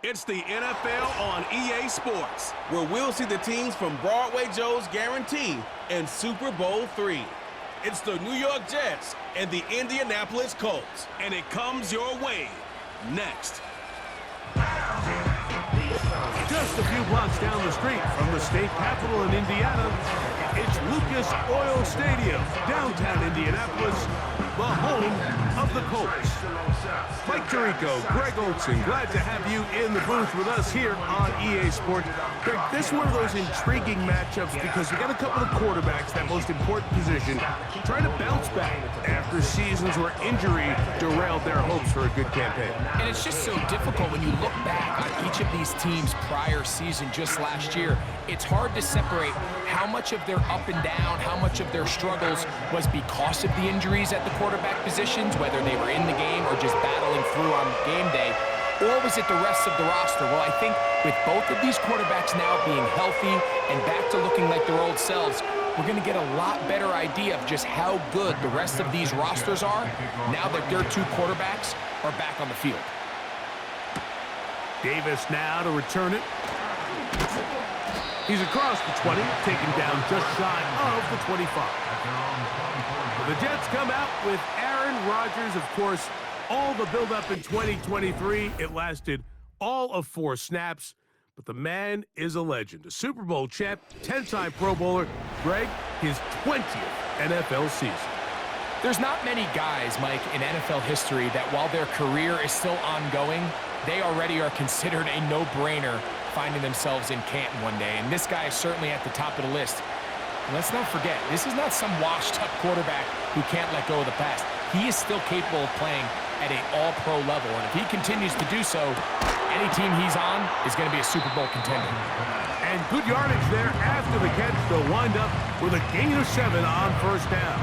It's the NFL on EA Sports, where we'll see the teams from Broadway Joe's Guarantee and Super Bowl III. It's the New York Jets and the Indianapolis Colts. And it comes your way next. Just a few blocks down the street from the state capitol in Indiana, it's Lucas Oil Stadium, downtown Indianapolis, the home of the Colts. Mike Tirico, Greg Olson, glad to have you in the booth with us here on EA Sports. Greg, this is one of those intriguing matchups because we got a couple of quarterbacks, that most important position, trying to bounce back after seasons where injury derailed their hopes for a good campaign. And it's just so difficult when you look back on each of these teams' prior season just last year. It's hard to separate how much of their up and down, how much of their struggles was because of the injuries at the quarterback positions, whether they were in the game or just battling through on game day, or was it the rest of the roster? Well, I think with both of these quarterbacks now being healthy and back to looking like their old selves, we're going to get a lot better idea of just how good the rest of these rosters are now that their two quarterbacks are back on the field. Davis now to return it. He's across the 20, taken down just shy of the 25. The Jets come out with Aaron Rodgers, of course. All the build-up in 2023, it lasted all of 4 snaps, but the man is a legend. A Super Bowl champ, 10-time Pro Bowler. Greg, his 20th NFL season. There's not many guys, Mike, in NFL history that while their career is still ongoing, they already are considered a no-brainer finding themselves in Canton one day, and this guy is certainly at the top of the list. And let's not forget, this is not some washed-up quarterback who can't let go of the past. He is still capable of playing at an all-pro level, and if he continues to do so, any team he's on is going to be a Super Bowl contender. And good yardage there after the catch. They'll wind up with a gain of 7 on first down.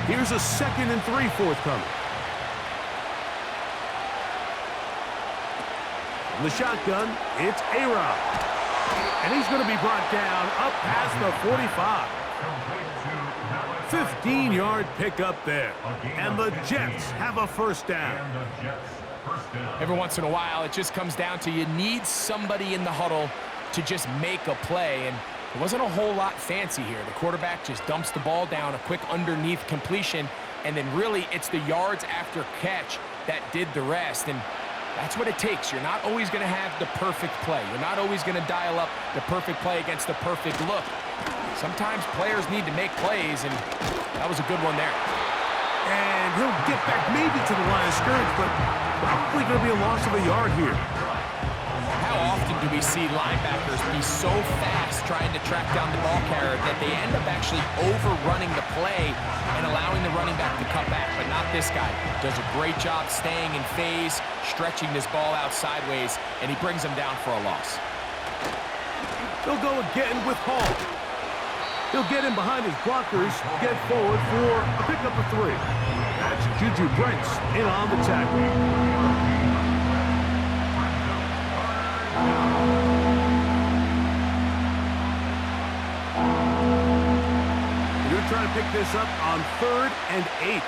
Here's a 2nd and 3 forthcoming. From the shotgun, it's A-Rod. And he's going to be brought down up past the 45. 15-yard pickup there. And the Jets have a first down. Every once in a while, it just comes down to you need somebody in the huddle to just make a play. And it wasn't a whole lot fancy here. The quarterback just dumps the ball down, a quick underneath completion, and then really it's the yards after catch that did the rest. And that's what it takes. You're not always going to have the perfect play. You're not always going to dial up the perfect play against the perfect look. Sometimes players need to make plays, and that was a good one there. And he'll get back maybe to the line of scrimmage, but probably going to be a loss of a yard here. How often do we see linebackers be so fast trying to track down the ball carrier that they end up actually overrunning the play and allowing the running back to cut back? But not this guy. Does a great job staying in phase, stretching this ball out sideways, and he brings him down for a loss. They'll go again with Hall. He'll get in behind his blockers, get forward for a pickup of 3. That's Juju Brents in on the tackle. You're trying to pick this up on 3rd and 8.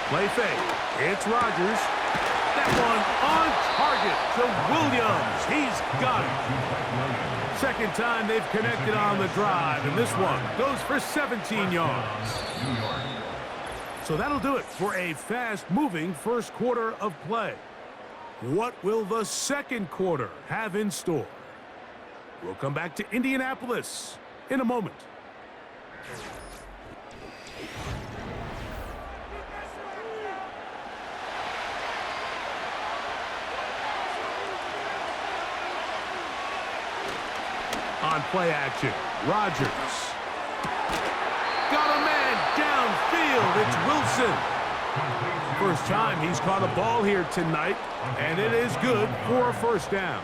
Play fake. It's Rodgers. That one on target to Williams. He's got it. Second time they've connected on the drive, and this one goes for 17 yards. So that'll do it for a fast-moving first quarter of play. What will the second quarter have in store? We'll come back to Indianapolis in a moment. On play action, Rodgers. Got a man downfield. It's Wilson. First time he's caught a ball here tonight, and it is good for a first down.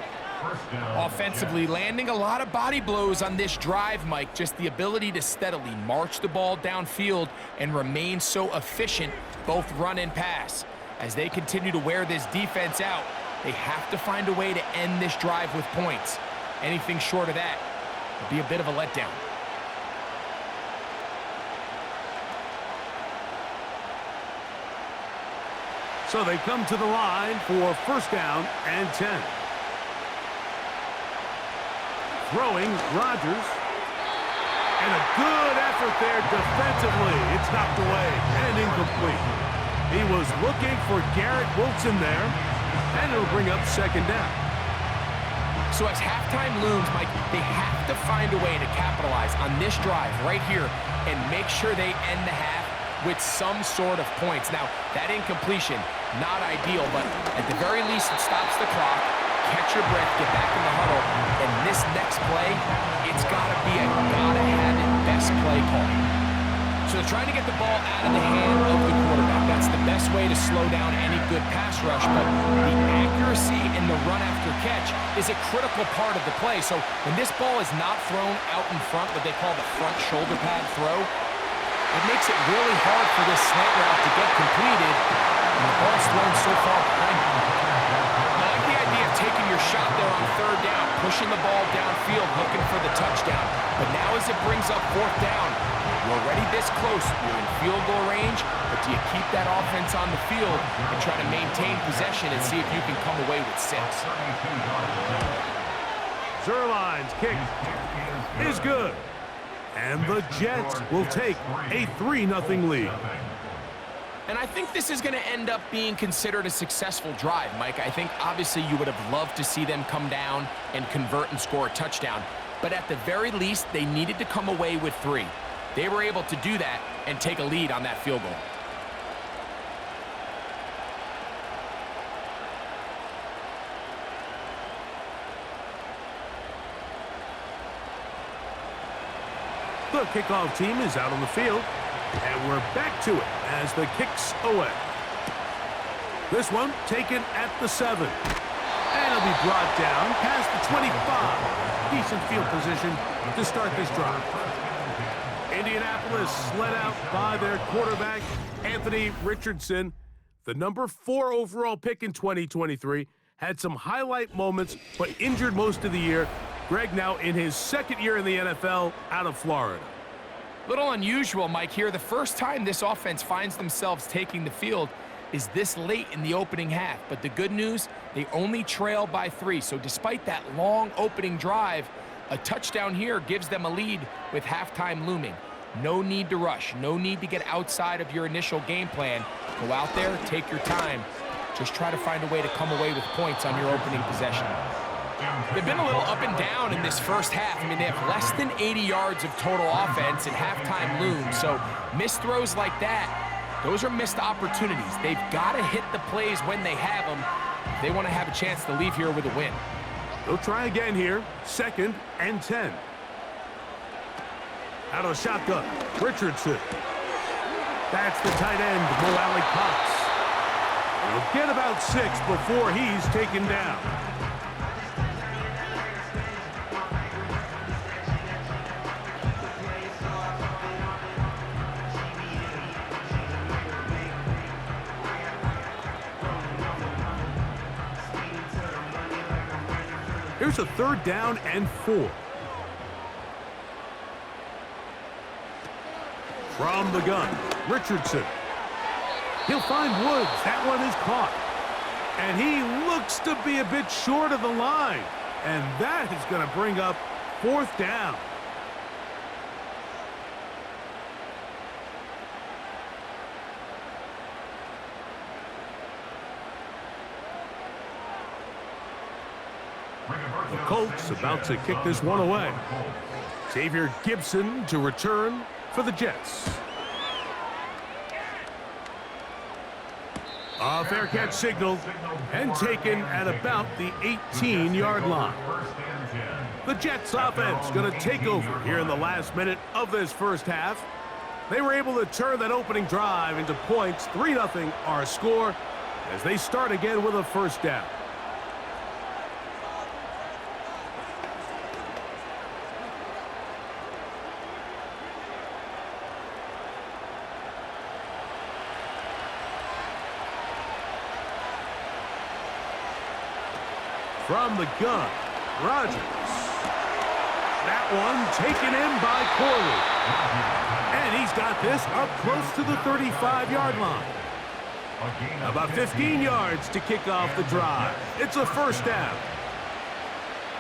Offensively, landing a lot of body blows on this drive, Mike. Just the ability to steadily march the ball downfield and remain so efficient, both run and pass. As they continue to wear this defense out, they have to find a way to end this drive with points. Anything short of that, It'd be a bit of a letdown. So they come to the line for first down and 10. Throwing, Rodgers. And a good effort there defensively. It's knocked away and incomplete. He was looking for Garrett Wilson there, and it'll bring up second down. So as halftime looms, Mike, they have to find a way to capitalize on this drive right here and make sure they end the half with some sort of points. Now, that incompletion, not ideal, but at the very least, it stops the clock. Catch your breath, get back in the huddle, and this next play, it's got to be a gotta-have-it best play call. So they're trying to get the ball out of the hand of the quarterback. That's the best way to slow down any good pass rush, but the accuracy in the run after catch is a critical part of the play. So when this ball is not thrown out in front, what they call the front shoulder pad throw, it makes it really hard for this slant route to get completed, and the ball's thrown so far behind him. I like the idea of taking your shot there on third down, pushing the ball downfield, looking for the touchdown. But now as it brings up fourth down, you're already this close. You're in field goal range, but do you keep that offense on the field and try to maintain possession and see if you can come away with 6? Zuerlein's kick is good. And the Jets will take a 3-0 lead. And I think this is going to end up being considered a successful drive, Mike. I think obviously you would have loved to see them come down and convert and score a touchdown. But at the very least, they needed to come away with 3. They were able to do that and take a lead on that field goal. The kickoff team is out on the field, and we're back to it as the kick's away. This one taken at the 7. And it'll be brought down past the 25. Decent field position to start this drive. Indianapolis led out by their quarterback, Anthony Richardson. The number 4 overall pick in 2023 had some highlight moments, but injured most of the year. Greg now in his second year in the NFL out of Florida. Little unusual, Mike, here. The first time this offense finds themselves taking the field is this late in the opening half. But the good news, they only trail by 3. So despite that long opening drive, a touchdown here gives them a lead with halftime looming. No need to rush. No need to get outside of your initial game plan. Go out there, take your time. Just try to find a way to come away with points on your opening possession. They've been a little up and down in this first half. I mean, they have less than 80 yards of total offense and halftime looms. So missed throws like that, those are missed opportunities. They've got to hit the plays when they have them if they want to have a chance to leave here with a win. They'll try again here. 2nd and 10. Out of the shotgun, Richardson. That's the tight end, Mo Alley Cox. He'll get about 6 before he's taken down. Here's a 3rd down and 4. From the gun, Richardson. He'll find Woods. That one is caught. And he looks to be a bit short of the line. And that is going to bring up 4th down. The Colts about to kick this one away. Xavier Gibson to return for the Jets. A fair catch signaled and taken at about the 18-yard line. The Jets offense going to take over here in the last minute of this first half. They were able to turn that opening drive into points. 3-0 our score as they start again with a first down. From the gun, Rodgers. That one taken in by Corley. And he's got this up close to the 35-yard line. About 15 yards to kick off the drive. It's a first down.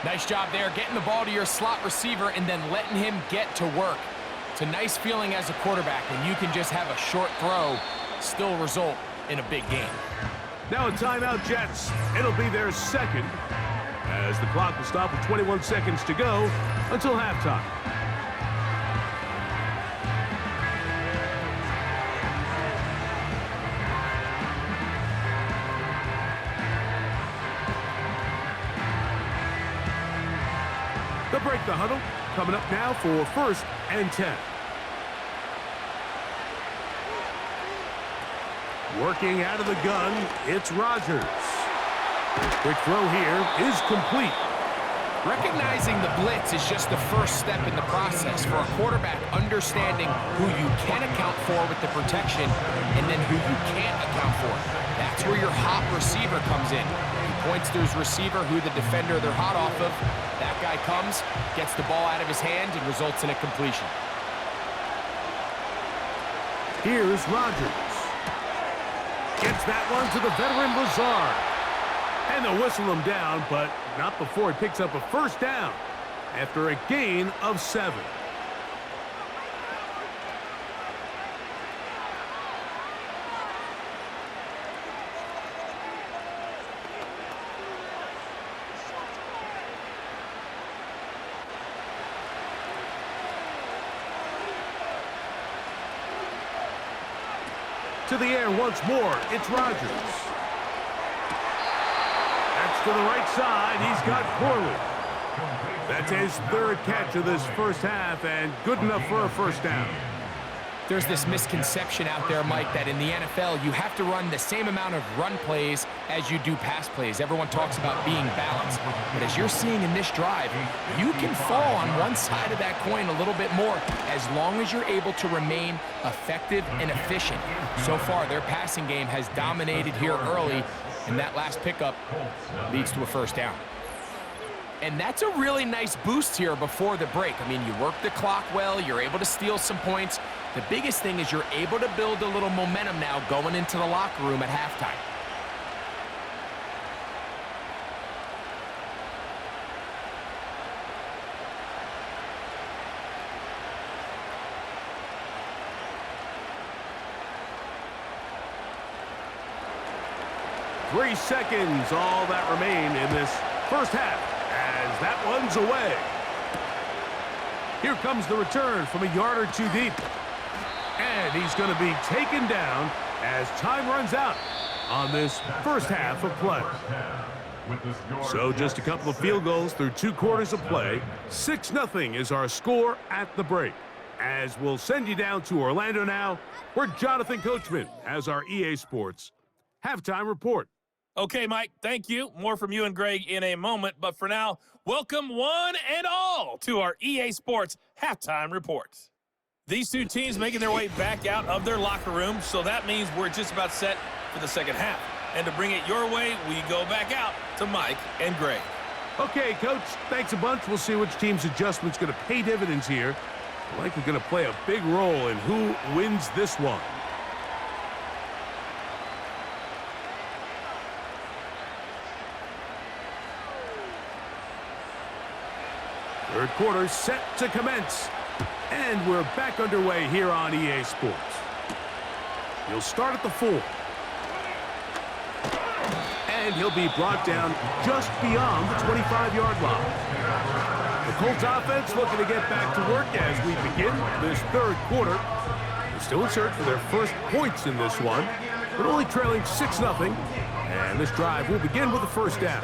Nice job there, getting the ball to your slot receiver and then letting him get to work. It's a nice feeling as a quarterback when you can just have a short throw, still result in a big game. Now a timeout, Jets. It'll be their second, as the clock will stop with 21 seconds to go until halftime. They'll break the huddle. Coming up now for 1st and 10. Working out of the gun, it's Rodgers. Quick throw here is complete. Recognizing the blitz is just the first step in the process for a quarterback understanding who you can account for with the protection and then who you can't account for. That's where your hot receiver comes in. He points to his receiver who the defender they're hot off of. That guy comes, gets the ball out of his hand, and results in a completion. Here's Rodgers. Gets that one to the veteran Lazard. And they'll whistle him down, but not before he picks up a first down after a gain of 7. To the air once more, it's Rodgers. That's to the right side, he's got Corley. That's his 3rd catch of this first half, and good enough for a first down. There's this misconception out there, Mike, that in the NFL, you have to run the same amount of run plays as you do pass plays. Everyone talks about being balanced. But as you're seeing in this drive, you can fall on one side of that coin a little bit more as long as you're able to remain effective and efficient. So far, their passing game has dominated here early, and that last pickup leads to a first down. And that's a really nice boost here before the break. I mean, you work the clock well, you're able to steal some points. The biggest thing is you're able to build a little momentum now going into the locker room at halftime. Three seconds, all that remain in this first half, as that one's away. Here comes the return from a yard or two deep. And he's going to be taken down as time runs out on this first half of play. So just a couple of field goals through 2 quarters of play. 6-0 is our score at the break. As we'll send you down to Orlando now, where Jonathan Coachman has our EA Sports halftime report. Okay, Mike, thank you. More from you and Greg in a moment. But for now, welcome one and all to our EA Sports halftime report. These two teams making their way back out of their locker room, so that means we're just about set for the second half. And to bring it your way, we go back out to Mike and Greg. Okay, Coach, thanks a bunch. We'll see which team's adjustment's going to pay dividends here. Likely going to play a big role in who wins this one. Third quarter set to commence. And we're back underway here on EA Sports. He'll start at the 4. And he'll be brought down just beyond the 25-yard line. The Colts offense looking to get back to work as we begin this third quarter. They're still in search for their first points in this one, but only trailing 6-0. And this drive will begin with a first down.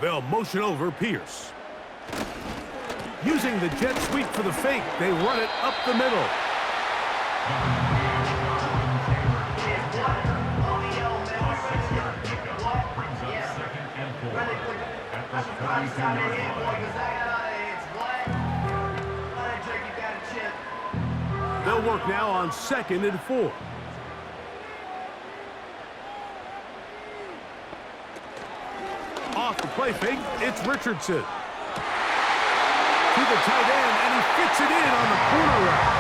They'll motion over Pierce. Using the jet sweep for the fake, they run it up the middle. They'll work now on 2nd and 4. Off the play fake, it's Richardson. To the tight end, and he fits it in on the corner route.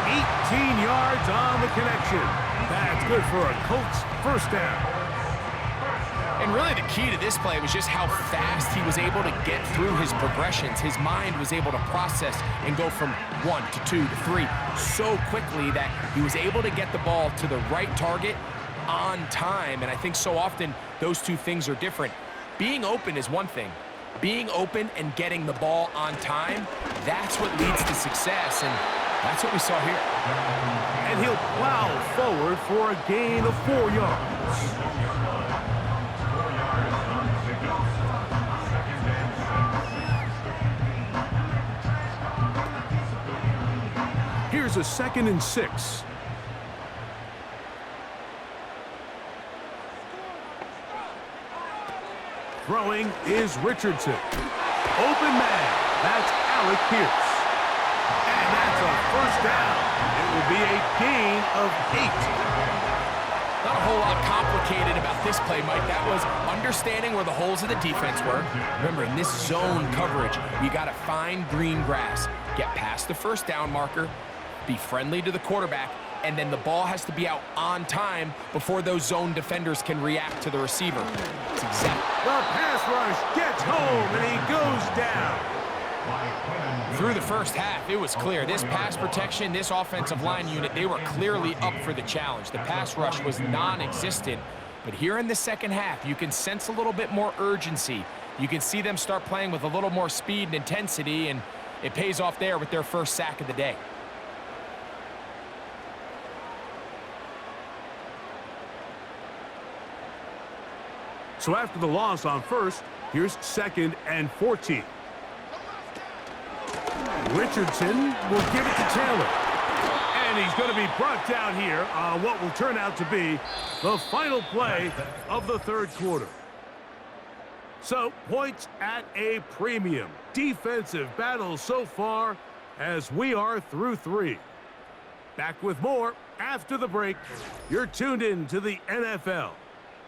18 yards on the connection. That's good for a Colts first down. And really the key to this play was just how fast he was able to get through his progressions. His mind was able to process and go from 1 to 2 to 3 so quickly that he was able to get the ball to the right target on time. And I think so often those two things are different. Being open is one thing. Being open and getting the ball on time, that's what leads to success, and that's what we saw here. And he'll plow forward for a gain of 4 yards. Here's a 2nd and 6. Throwing is Richardson. Open man. That's Alec Pierce. And that's a first down. It will be a gain of 8. Not a whole lot complicated about this play, Mike. That was understanding where the holes of the defense were. Remember, in this zone coverage, you got to find green grass, get past the first down marker, be friendly to the quarterback, and then the ball has to be out on time before those zone defenders can react to the receiver. It's exactly. The pass rush gets home, and he goes down. Through the first half, it was clear. This pass protection, this offensive line unit, they were clearly up for the challenge. The pass rush was non-existent. But here in the second half, you can sense a little bit more urgency. You can see them start playing with a little more speed and intensity, and it pays off there with their first sack of the day. So after the loss on first, here's 2nd and 14. Richardson will give it to Taylor. And he's going to be brought down here on what will turn out to be the final play of the third quarter. So points at a premium. Defensive battle so far as we are through 3. Back with more after the break. You're tuned in to the NFL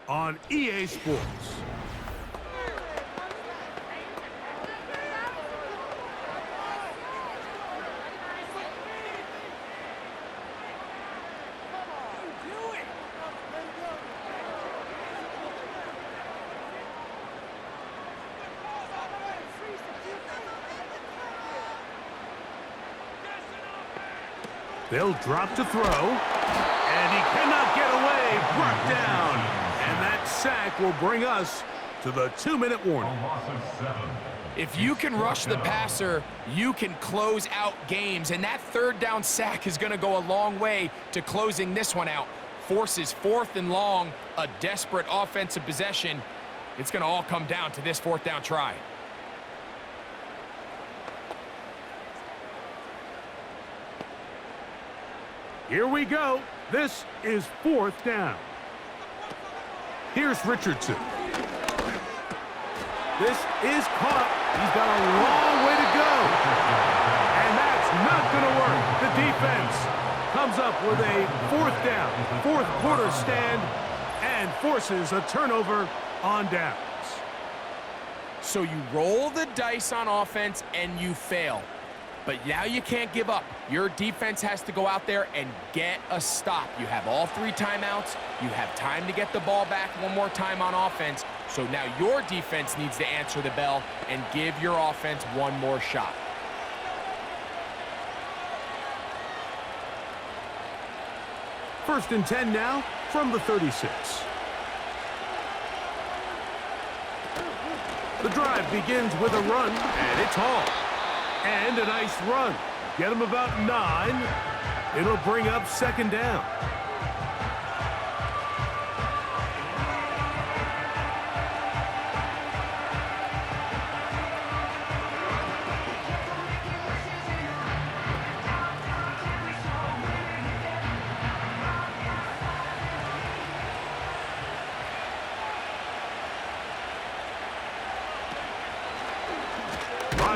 on EA Sports. They'll drop to throw, and he cannot get away, brought down. And that sack will bring us to the 2-minute warning. If you can rush the passer, you can close out games, and that third down sack is going to go a long way to closing this one out. Forces 4th and long, a desperate offensive possession. It's going to all come down to this 4th down try. Here we go. This is 4th down. Here's Richardson. This is caught. He's got a long way to go. And that's not going to work. The defense comes up with a 4th down, 4th quarter stand, and forces a turnover on downs. So you roll the dice on offense and you fail. But now you can't give up. Your defense has to go out there and get a stop. You have all 3 timeouts. You have time to get the ball back one more time on offense. So now your defense needs to answer the bell and give your offense one more shot. First and 10 now from the 36. The drive begins with a run, and it's Hall. And a nice run. Get him about 9. It'll bring up 2nd down.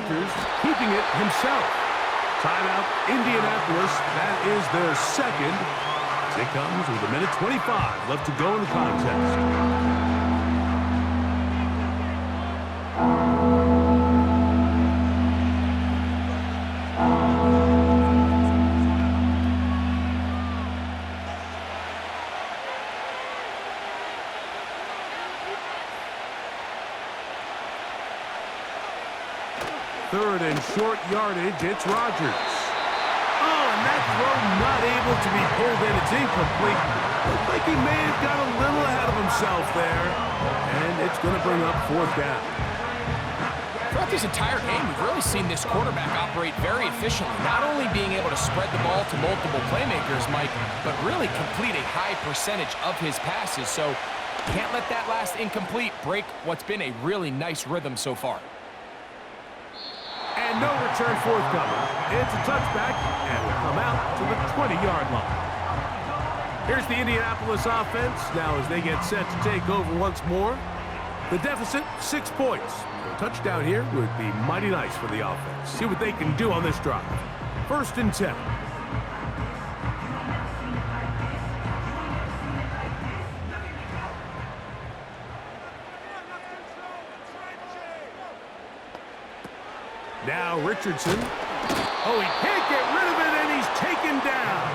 after, keeping it himself. Timeout, Indianapolis. That is their second. As it comes with 1:25 left to go in the contest. Third and short yardage, it's Rodgers. Oh, and that throw not able to be pulled in. It's incomplete. Looks like he may have got a little ahead of himself there. And it's going to bring up fourth down. Throughout this entire game, we've really seen this quarterback operate very efficiently. Not only being able to spread the ball to multiple playmakers, Mike, but really complete a high percentage of his passes. So can't let that last incomplete break what's been a really nice rhythm so far. And no return forthcoming. It's a touchback, and will come out to the 20-yard line. Here's the Indianapolis offense. Now as they get set to take over once more. The deficit, 6 points. A touchdown here would be mighty nice for the offense. See what they can do on this drive. 1st and 10. Now Richardson. Oh, he can't get rid of it, and he's taken down.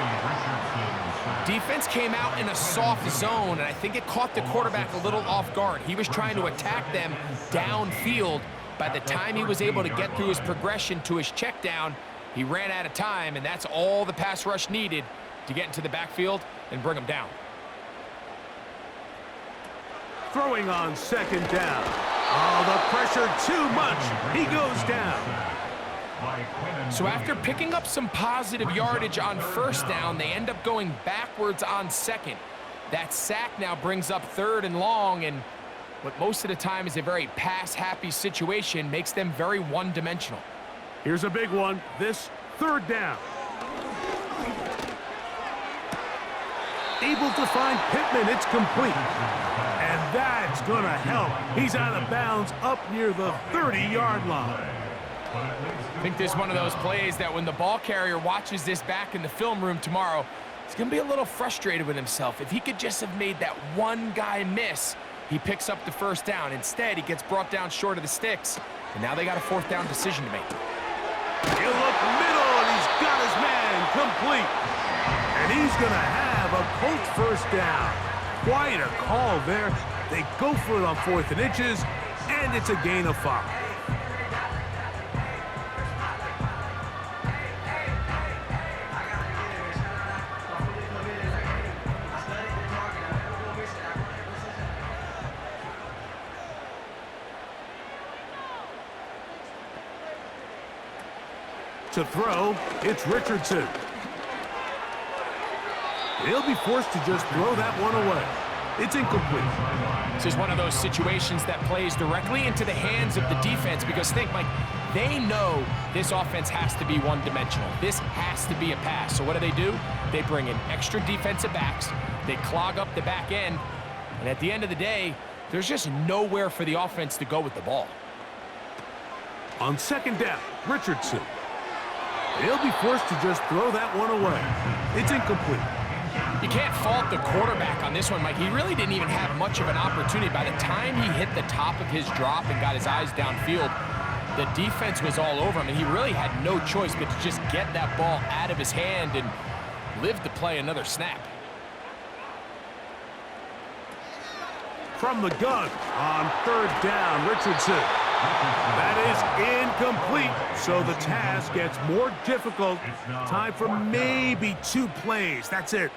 Defense came out in a soft zone, and I think it caught the quarterback a little off guard. He was trying to attack them downfield. By the time he was able to get through his progression to his check down, he ran out of time, and that's all the pass rush needed to get into the backfield and bring him down. Throwing on 2nd down. Oh, the pressure too much. He goes down. So after picking up some positive yardage on 1st down, they end up going backwards on 2nd. That sack now brings up 3rd and long, and what most of the time is a very pass-happy situation makes them very one-dimensional. Here's a big one. This 3rd down. Able to find Pittman. It's complete. And that's going to help. He's out of bounds up near the 30-yard line. I think this is one of those plays that when the ball carrier watches this back in the film room tomorrow, he's going to be a little frustrated with himself. If he could just have made that one guy miss, he picks up the 1st down. Instead, he gets brought down short of the sticks, and now they got a 4th down decision to make. He'll look middle, and he's got his man complete. And he's going to have a Colts 1st down. Quite a call there. They go for it on 4th and inches, and it's a gain of 5. To throw, it's Richardson. He'll be forced to just throw that one away. It's incomplete. This is one of those situations that plays directly into the hands of the defense because think, Mike, they know this offense has to be one-dimensional. This has to be a pass. So what do? They bring in extra defensive backs. They clog up the back end. And at the end of the day, there's just nowhere for the offense to go with the ball. On 2nd down, Richardson. He'll be forced to just throw that one away. It's incomplete. You can't fault the quarterback on this one, Mike. He really didn't even have much of an opportunity. By the time he hit the top of his drop and got his eyes downfield, the defense was all over him, and he really had no choice but to just get that ball out of his hand and live to play another snap. From the gun on 3rd down, Richardson. That is incomplete, so the task gets more difficult. Time for maybe 2 plays. That's it.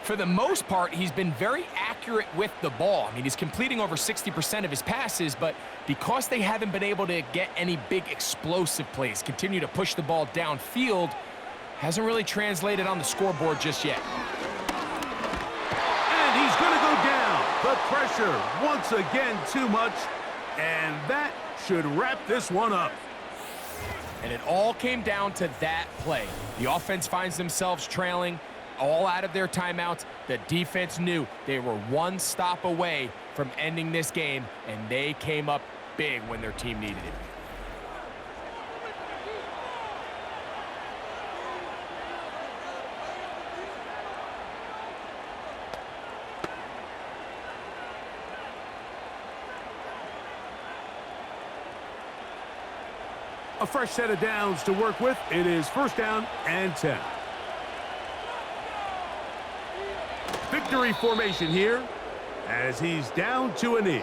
For the most part, he's been very accurate with the ball. I mean, he's completing over 60% of his passes, but because they haven't been able to get any big explosive plays, continue to push the ball downfield, hasn't really translated on the scoreboard just yet. And he's going to go down. The pressure, once again, too much. And that should wrap this one up. And it all came down to that play. The offense finds themselves trailing, all out of their timeouts. The defense knew they were one stop away from ending this game, and they came up big when their team needed it. A fresh set of downs to work with. It is 1st down and 10. Victory formation here as he's down to a knee.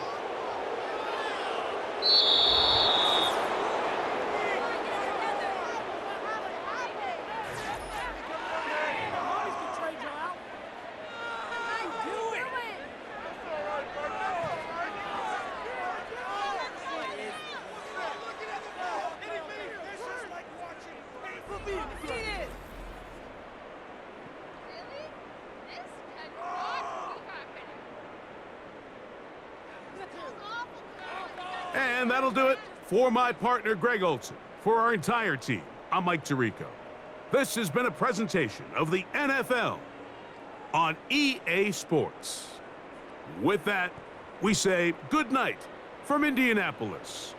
And that'll do it for my partner, Greg Olson. For our entire team, I'm Mike Tirico. This has been a presentation of the NFL on EA Sports. With that, we say good night from Indianapolis.